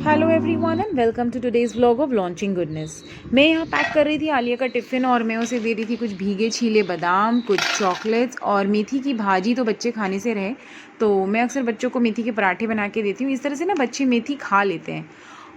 Hello everyone and welcome to today's vlog of launching goodness. मैं यहाँ pack कर रही थी आलिया का टिफ़िन और मैं उसे दे रही थी कुछ भीगे छीले बादाम, कुछ चॉकलेट्स और मेथी की भाजी। तो बच्चे खाने से रहे तो मैं अक्सर बच्चों को मेथी के पराठे बना के देती हूँ। इस तरह से ना बच्चे मेथी खा लेते हैं।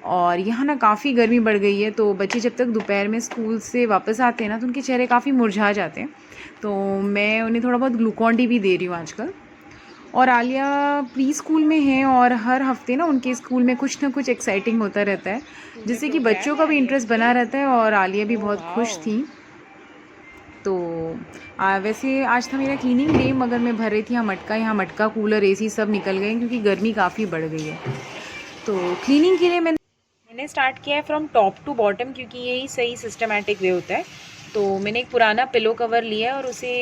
और यहाँ ना काफ़ी गर्मी बढ़ गई है तो बच्चे जब तक दोपहर में स्कूल से वापस आते हैं ना तो उनके चेहरे काफ़ी मुरझा जाते हैं। तो मैं उन्हें थोड़ा बहुत ग्लूकॉन डी भी दे रही हूँ आजकल। और आलिया प्री स्कूल में है और हर हफ्ते ना उनके स्कूल में कुछ ना कुछ एक्साइटिंग होता रहता है जिससे कि बच्चों का भी इंटरेस्ट बना रहता है और आलिया भी बहुत खुश थी। तो वैसे आज था मेरा क्लीनिंग डे मगर मैं भर रही थी यहाँ मटका कूलर एसी सब निकल गए क्योंकि गर्मी काफ़ी बढ़ गई है। तो क्लीनिंग के लिए मैंने स्टार्ट किया है फ्रॉम टॉप टू बॉटम क्योंकि यही सही सिस्टमेटिक वे होता है। तो मैंने एक पुराना पिलो कवर लिया और उसे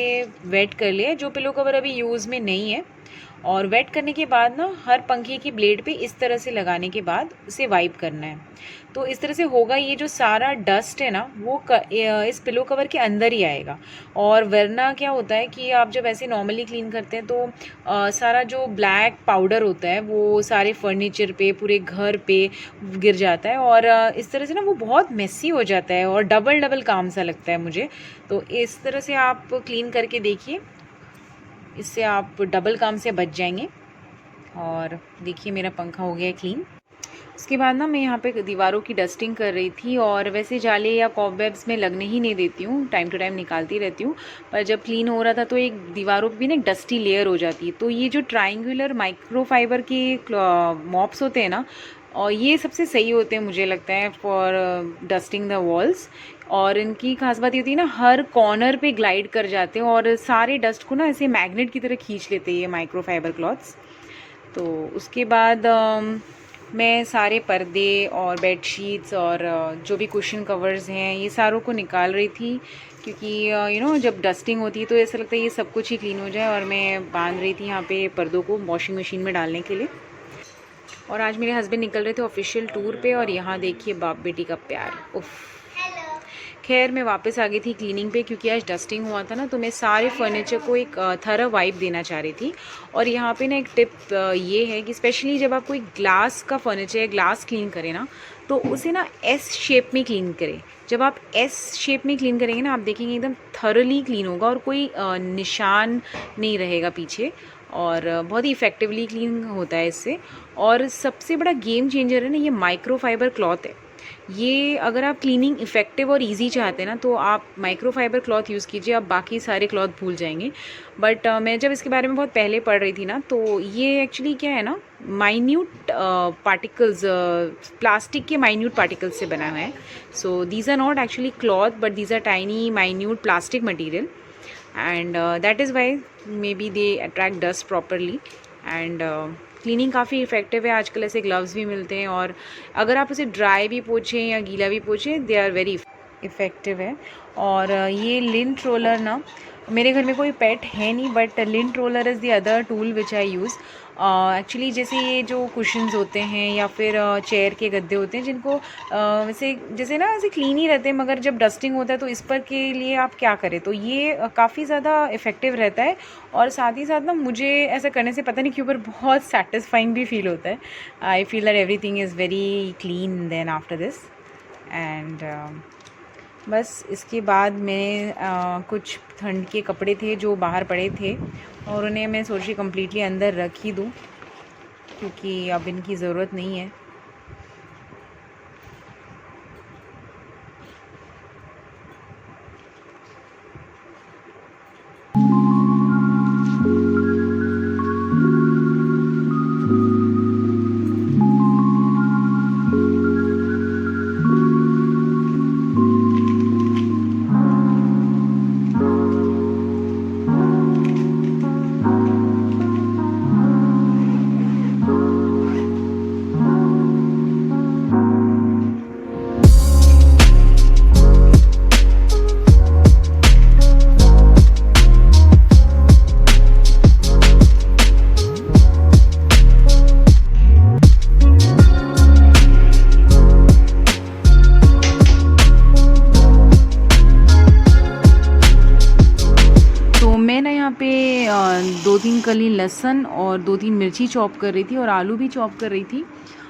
वेट कर लिया, जो पिलो कवर अभी यूज़ में नहीं है। और वेट करने के बाद ना हर पंखे की ब्लेड पे इस तरह से लगाने के बाद उसे वाइप करना है। तो इस तरह से होगा, ये जो सारा डस्ट है ना वो इस पिलो कवर के अंदर ही आएगा। और वरना क्या होता है कि आप जब ऐसे नॉर्मली क्लीन करते हैं तो सारा जो ब्लैक पाउडर होता है वो सारे फर्नीचर पे, पूरे घर पे गिर जाता है और इस तरह से ना वो बहुत मेसी हो जाता है और डबल डबल काम सा लगता है मुझे। तो इस तरह से आप क्लीन करके देखिए, इससे आप डबल काम से बच जाएंगे। और देखिए मेरा पंखा हो गया है क्लीन। उसके बाद ना मैं यहाँ पे दीवारों की डस्टिंग कर रही थी और वैसे जाले या कॉबवेब्स में लगने ही नहीं देती हूँ, टाइम टू टाइम निकालती रहती हूँ। पर जब क्लीन हो रहा था तो एक दीवारों पे भी ना एक डस्टी लेयर हो जाती है। तो ये जो ट्राइंगुलर माइक्रोफाइबर के मॉप्स होते हैं ना, और ये सबसे सही होते हैं मुझे लगता है फॉर डस्टिंग द वॉल्स। और इनकी खास बात ये होती है ना, हर कॉर्नर पे ग्लाइड कर जाते हैं और सारे डस्ट को ना ऐसे मैग्नेट की तरह खींच लेते हैं ये माइक्रोफाइबर क्लॉथ्स। तो उसके बाद मैं सारे पर्दे और बेडशीट्स और जो भी कुशन कवर्स हैं ये सारों को निकाल रही थी क्योंकि जब डस्टिंग होती है तो ऐसा लगता है ये सब कुछ ही क्लीन हो जाए। और मैं बांध रही थी यहाँ पे पर्दों को वॉशिंग मशीन में डालने के लिए। और आज मेरे हस्बैंड निकल रहे थे ऑफिशियल टूर पे और यहाँ देखिए बाप बेटी का प्यार। उफ। खैर मैं वापस आ गई थी क्लीनिंग पे क्योंकि आज डस्टिंग हुआ था ना, तो मैं सारे फर्नीचर को एक थरो वाइप देना चाह रही थी। और यहाँ पे ना एक टिप ये है कि स्पेशली जब आप कोई ग्लास का फर्नीचर या ग्लास क्लीन करें ना तो उसे ना एस शेप में क्लीन करें। जब आप एस शेप में क्लीन करेंगे ना आप देखेंगे एकदम थरली क्लीन होगा और कोई निशान नहीं रहेगा पीछे और बहुत ही इफ़ेक्टिवली क्लीन होता है इससे। और सबसे बड़ा गेम चेंजर है ना ये माइक्रोफाइबर क्लॉथ है। ये अगर आप क्लीनिंग इफ़ेक्टिव और इजी चाहते हैं ना तो आप माइक्रोफाइबर क्लॉथ यूज़ कीजिए, आप बाकी सारे क्लॉथ भूल जाएंगे। बट मैं जब इसके बारे में बहुत पहले पढ़ रही थी ना तो ये एक्चुअली क्या है ना, माइन्यूट पार्टिकल्स, प्लास्टिक के माइन्यूट पार्टिकल्स से बना हुआ है। So these are not actually cloth but these are tiny minute plastic material and that is why may be they attract dust properly. And cleaning काफ़ी effective है। आजकल ऐसे gloves भी मिलते हैं और अगर आप उसे ड्राई भी पोछें या गीला भी पोछें दे आर वेरी इफ़ेक्टिव है। और ये लिंट रोलर ना, मेरे घर में कोई पेट है नहीं but lint roller is the other tool which I use. Actually जैसे ये जो कुशन्स होते हैं या फिर चेयर के गद्दे होते हैं जिनको वैसे जैसे ना ऐसे क्लीन ही रहते हैं मगर जब डस्टिंग होता है तो इस पर के लिए आप क्या करें, तो ये काफ़ी ज़्यादा इफ़ेक्टिव रहता है। और साथ ही साथ ना मुझे ऐसा करने से पता नहीं क्यों पर बहुत सेटिस्फाइंग भी फील होता है। I feel that everything is very clean then after this. And बस इसके बाद मैं कुछ ठंड के कपड़े थे जो बाहर पड़े थे और उन्हें मैं सोची कम्प्लीटली अंदर रख ही दूँ क्योंकि अब इनकी ज़रूरत नहीं है। पे 2-3 कली लहसुन और 2-3 मिर्ची चॉप कर रही थी और आलू भी चॉप कर रही थी।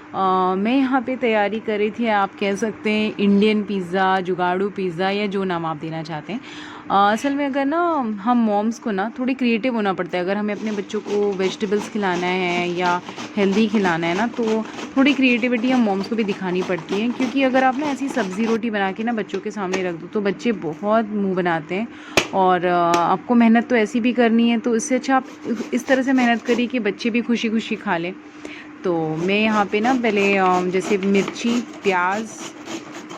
मैं यहाँ पे तैयारी कर रही थी, आप कह सकते हैं इंडियन पिज़्ज़ा, जुगाड़ू पिज़्ज़ा या जो नाम आप देना चाहते हैं। असल में अगर ना हम मॉम्स को ना थोड़ी क्रिएटिव होना पड़ता है, अगर हमें अपने बच्चों को वेजिटेबल्स खिलाना है या हेल्दी खिलाना है ना, तो थोड़ी क्रिएटिविटी हम मॉम्स को भी दिखानी पड़ती है। क्योंकि अगर आप ना ऐसी सब्ज़ी रोटी बना के ना बच्चों के सामने रख दो तो बच्चे बहुत मुँह बनाते हैं, और आपको मेहनत तो ऐसी भी करनी है, तो इससे अच्छा आप इस तरह से मेहनत करिए कि बच्चे भी खुशी खुशी खा लें। तो मैं यहाँ पे ना पहले जैसे मिर्ची, प्याज,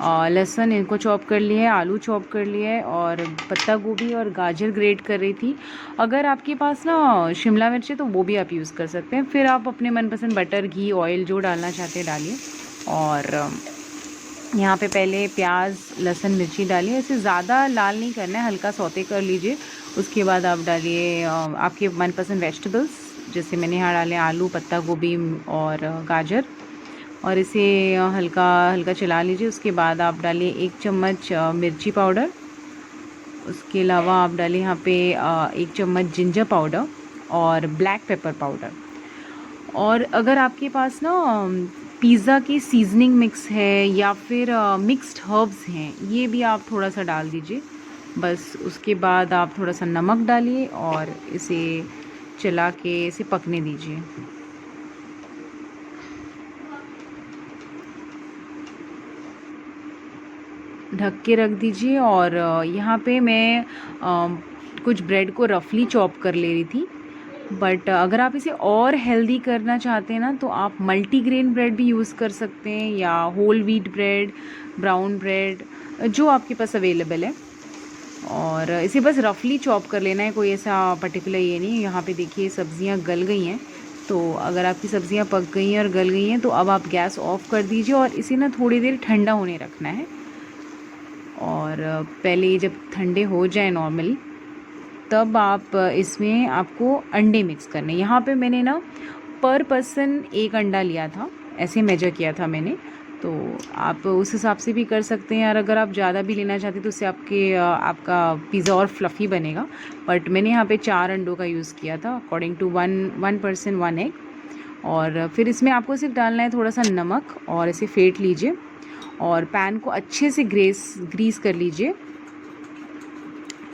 लहसुन इनको चॉप कर लिया है, आलू चॉप कर लिया है, और पत्ता गोभी और गाजर ग्रेट कर रही थी। अगर आपके पास ना शिमला मिर्च है तो वो भी आप यूज़ कर सकते हैं। फिर आप अपने मनपसंद बटर, घी, ऑयल जो डालना चाहते हैं डालिए। और यहाँ पे पहले प्याज, लहसुन, मिर्ची डालिए। इसे ज़्यादा लाल नहीं करना है, हल्का सौते कर लीजिए। उसके बाद आप डालिए आपके मनपसंद वेजिटेबल्स, जैसे मैंने यहाँ डाले आलू, पत्ता गोभी और गाजर, और इसे हल्का हल्का चला लीजिए। उसके बाद आप डालिए 1 चम्मच मिर्ची पाउडर। उसके अलावा आप डालिए यहाँ पे 1 चम्मच जिंजर पाउडर और ब्लैक पेपर पाउडर। और अगर आपके पास ना पिज़्ज़ा की सीजनिंग मिक्स है या फिर मिक्स्ड हर्ब्स हैं, ये भी आप थोड़ा सा डाल दीजिए बस। उसके बाद आप थोड़ा सा नमक डालिए और इसे चला के इसे पकने दीजिए। ढक के रख दीजिए। और यहाँ पे मैं कुछ ब्रेड को रफली चॉप कर ले रही थी। बट अगर आप इसे और हेल्दी करना चाहते हैं ना, तो आप मल्टीग्रेन ब्रेड भी यूज़ कर सकते हैं, या whole wheat bread, brown bread, जो आपके पास अवेलेबल है। और इसे बस रफली चॉप कर लेना है, कोई ऐसा पर्टिकुलर ये नहीं। यहाँ पे देखिए सब्ज़ियाँ गल गई हैं। तो अगर आपकी सब्ज़ियाँ पक गई हैं और गल गई हैं तो अब आप गैस ऑफ कर दीजिए और इसे ना थोड़ी देर ठंडा होने रखना है। और पहले जब ठंडे हो जाए नॉर्मली, तब आप इसमें आपको अंडे मिक्स करने। यहाँ पे मैंने ना पर पर्सन 1 अंडा लिया था, ऐसे मेजर किया था मैंने। तो आप उस हिसाब से भी कर सकते हैं, और अगर आप ज़्यादा भी लेना चाहते हैं तो उससे आपका पिज़्ज़ा और फ्लफ़ी बनेगा। बट मैंने यहाँ पे 4 अंडों का यूज़ किया था, अकॉर्डिंग टू 1 पर्सन 1 एग। और फिर इसमें आपको सिर्फ डालना है थोड़ा सा नमक, और इसे फेंट लीजिए और पैन को अच्छे से ग्रीस कर लीजिए।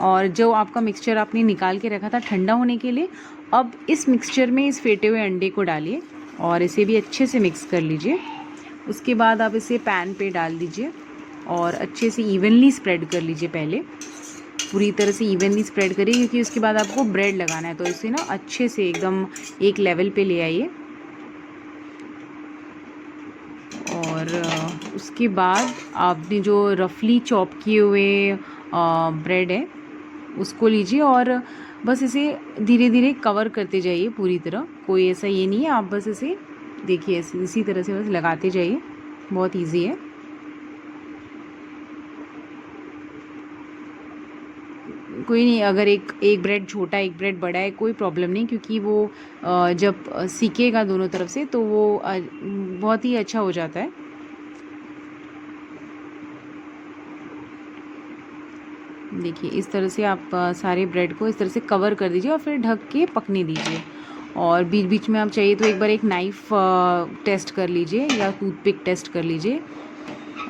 और जो आपका मिक्सचर आपने निकाल के रखा था ठंडा होने के लिए, अब इस मिक्सचर में इस फेंटे हुए अंडे को डालिए और इसे भी अच्छे से मिक्स कर लीजिए। उसके बाद आप इसे पैन पे डाल दीजिए और अच्छे से इवनली स्प्रेड कर लीजिए। पहले पूरी तरह से इवनली स्प्रेड करिए, क्योंकि उसके बाद आपको ब्रेड लगाना है। तो इसे ना अच्छे से एकदम एक लेवल पे ले आइए। और उसके बाद आपने जो रफली चॉप किए हुए ब्रेड है उसको लीजिए और बस इसे धीरे धीरे कवर करते जाइए पूरी तरह। कोई ऐसा ये नहीं है, आप बस इसे देखिए इसी तरह से बस लगाते जाइए, बहुत इजी है। कोई नहीं, अगर एक ब्रेड छोटा एक ब्रेड बड़ा है कोई प्रॉब्लम नहीं, क्योंकि वो जब सीकेगा दोनों तरफ से तो वो बहुत ही अच्छा हो जाता है। देखिए इस तरह से आप सारे ब्रेड को इस तरह से कवर कर दीजिए और फिर ढक के पकने दीजिए। और बीच बीच में आप चाहिए तो एक बार एक नाइफ़ टेस्ट कर लीजिए या टूथपिक टेस्ट कर लीजिए।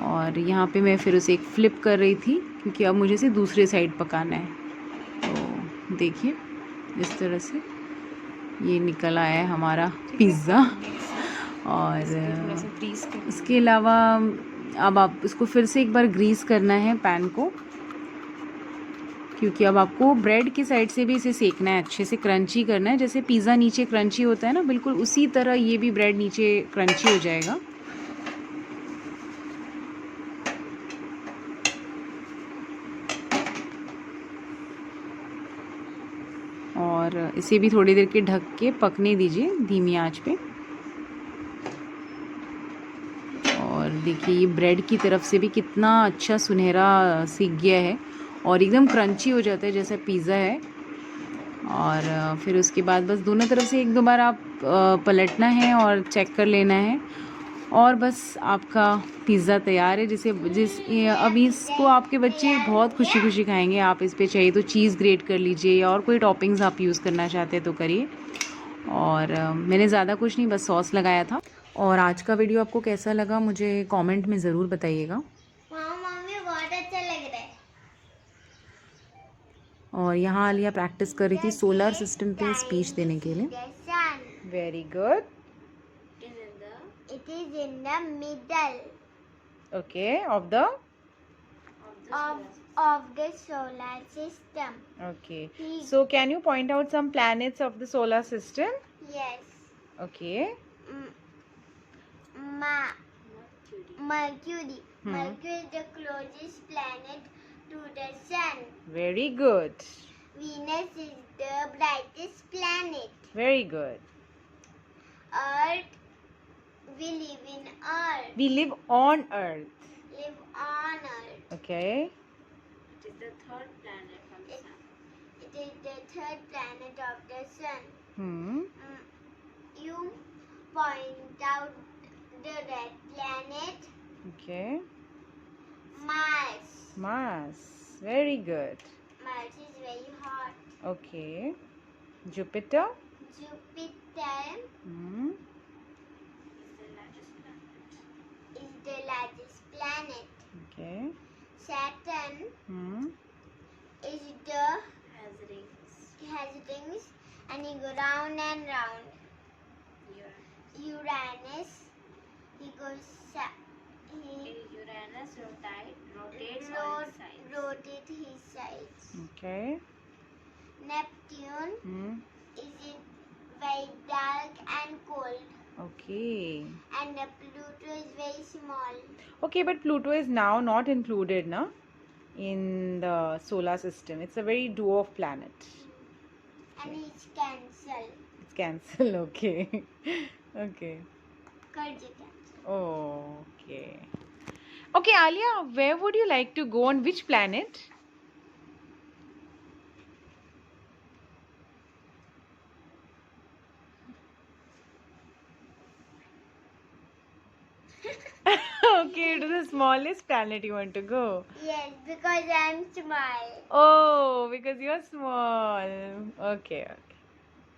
और यहाँ पे मैं फिर उसे एक फ्लिप कर रही थी, क्योंकि अब मुझे इसे दूसरे साइड पकाना है। तो देखिए इस तरह से ये निकल आया है हमारा पिज़्ज़ा। और इसके अलावा अब आप इसको फिर से एक बार ग्रीस करना है पैन को, क्योंकि अब आपको ब्रेड की साइड से भी इसे सेकना है, अच्छे से क्रंची करना है। जैसे पिज़्ज़ा नीचे क्रंची होता है ना, बिल्कुल उसी तरह ये भी ब्रेड नीचे क्रंची हो जाएगा। और इसे भी थोड़ी देर के ढक के पकने दीजिए धीमी आंच पे। और देखिए ये ब्रेड की तरफ से भी कितना अच्छा सुनहरा सीख गया है और एकदम क्रंची हो जाता है जैसा पिज़्ज़ा है। और फिर उसके बाद बस दोनों तरफ से एक दो बार आप पलटना है और चेक कर लेना है, और बस आपका पिज़्ज़ा तैयार है। अब इसको आपके बच्चे बहुत खुशी खुशी खाएंगे। आप इस पे चाहिए तो चीज़ ग्रेट कर लीजिए, या और कोई टॉपिंग्स आप यूज़ करना चाहते हैं तो करिए। और मैंने ज़्यादा कुछ नहीं, बस सॉस लगाया था। और आज का वीडियो आपको कैसा लगा मुझे कमेंट में ज़रूर बताइएगा। मम्मी बहुत अच्छा लग रहा है। और यहाँ आलिया प्रैक्टिस कर रही थी सोलर सिस्टम पे स्पीच देने के लिए। Very good. It is in the middle okay of the of the solar system. Okay. So can you point out some planets of the solar system? Yes. Okay. Mercury. Mercury is the closest planet to the sun. Very good. Venus is the brightest planet. Very good. Earth. We live in Earth. We live on Earth. Live on Earth. Okay. It is the third planet from the sun. It is the third planet of the sun. You point out the red planet. Okay. Mars. Mars. Very good. Mars is very hot. Okay. Jupiter. Jupiter is the largest planet. Okay. Saturn is the has rings and he go round and round. Uranus he goes Uranus rotate his sides. Okay. Neptune is very dark and cold. Okay. And Pluto is very small. Okay, but Pluto is now not included, na, in the solar system. It's a very dwarf planet. And it's Cancer. It's Cancer. Okay. Okay. Cancer. Okay. Okay, Alia, where would you like to go, on which planet? Okay, to the smallest planet you want to go. Yes, because I'm small. Oh, because you're small. Okay.